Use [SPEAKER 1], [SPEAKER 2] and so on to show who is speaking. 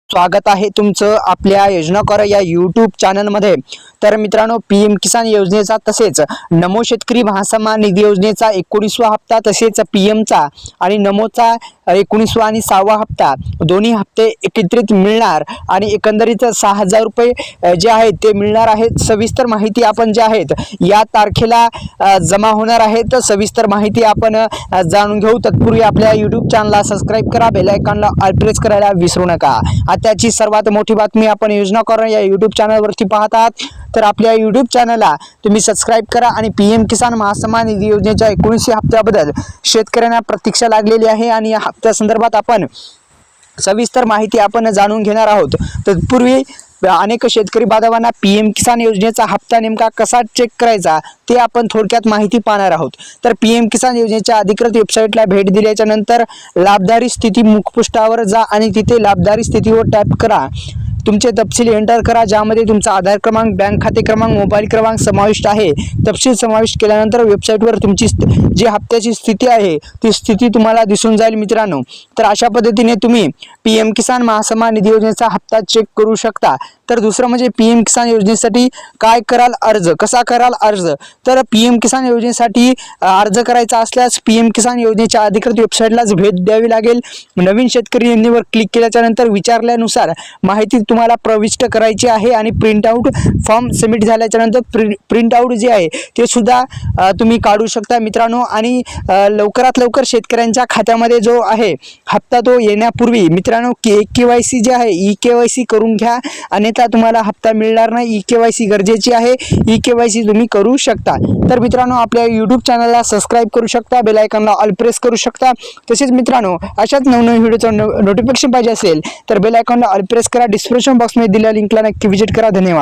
[SPEAKER 1] स्वागत आहे तुमचं आपल्या योजना कर या यूट्यूब चॅनलमध्ये। तर मित्रांनो, पीएम किसान योजनेचा तसेच नमो शेतकरी महासन्मान निधी योजनेचा 19वा हप्ता तसेच पीएमचा आणि नमोचा 19वा आणि 6वा हप्ता दोन्ही हप्ते एकत्रित मिळणार आणि एकंदरीत 6000 रुपये जे आहेत ते मिळणार आहेत। सविस्तर माहिती आपण जे आहेत या तारखेला जमा होणार आहेत। सविस्तर माहिती आपण जाणून घेऊ। तत्पूर्वी आपल्या यूट्यूब चॅनलला सबस्क्राइब करा, बेल आयकॉनला ऑल प्रेस करायला विसरू नका। त्याची सर्वात मोठी बातमी आपण योजना कर या यूट्यूब चॅनलवरती पाहतात, तर आपल्या यूट्यूब चॅनलला तुम्ही सबस्क्राइब करा आणि पीएम किसान महासन्मान निधी योजनेच्या 19व्या हप्त्याबद्दल शेतकऱ्यांना प्रतीक्षा लागलेली आहे आणि या हप्त्या संदर्भात आपण सविस्तर माहिती आपण जाणून घेणार आहोत। तत्पूर्वी अनेक शेतकरी बांधवांना पीएम किसान योजनेचा हप्ता नेमका कसा चेक करायचा ते आपण थोडक्यात माहिती पाहणार आहोत। तर पीएम किसान योजनेच्या अधिकृत वेबसाईटला भेट दिल्याच्या नंतर लाभधारी स्थिती मुखपृष्ठावर जा आणि तिथे लाभधारी स्थितीवर टॅप करा। तुमचे तपशील एंटर करा, ज्यामध्ये तुमचा आधार क्रमांक, बँक खाते क्रमांक, मोबाईल क्रमांक समाविष्ट आहे। तपशील समाविष्ट केल्यानंतर वेबसाईटवर तुमची जी हप्त्याची स्थिती आहे ती स्थिती तुम्हाला दिसून जाईल मित्रांनो। तर अशा पद्धतीने तुम्ही पीएम किसान महासन्मान निधी योजनेचा हप्ता चेक करू शकता। तर दुसरं म्हणजे पीएम किसान योजनेसाठी काय कराल अर्ज, कसा कराल अर्ज। तर पीएम किसान योजनेसाठी अर्ज करायचा असल्यास पीएम किसान योजनेच्या अधिकृत वेबसाईटलाच भेट द्यावी लागेल। नवीन शेतकरी नोंदणीवर क्लिक केल्याच्या नंतर विचारल्यानुसार माहिती तुम्हाला प्रविष्ट करायची आहे आणि प्रिंट आउट फॉर्म सबमिट झाल्याच्या नंतर प्रिंट आउट जे आहे ते सुद्धा तुम्ही काढू शकता मित्रांनो। आणि लवकरात लवकर शेतकऱ्यांच्या खात्यामध्ये जो आहे हप्ता तो येण्यापूर्वी मित्रांनो केवायसी जे आहे ई-केवायसी करून घ्या, अन्यथा तुम्हाला हप्ता मिळणार नाही। ई-केवायसी गरजेची आहे, ई-केवायसी तुम्ही करू शकता। तर मित्रांनो, आपल्या यूट्यूब चॅनलला सबस्क्राइब करू शकता, बेल आयकॉनला ऑल प्रेस करू शकता। तसेच मित्रांनो, अशाच नवनवीन व्हिडिओचं नोटिफिकेशन पाहिजे असेल तर बेल आयकॉनला ऑल प्रेस करा। डिस्क्रिप्शन बॉक्समध्ये दिलेल्या लिंकला नक्की व्हिजिट करा। धन्यवाद।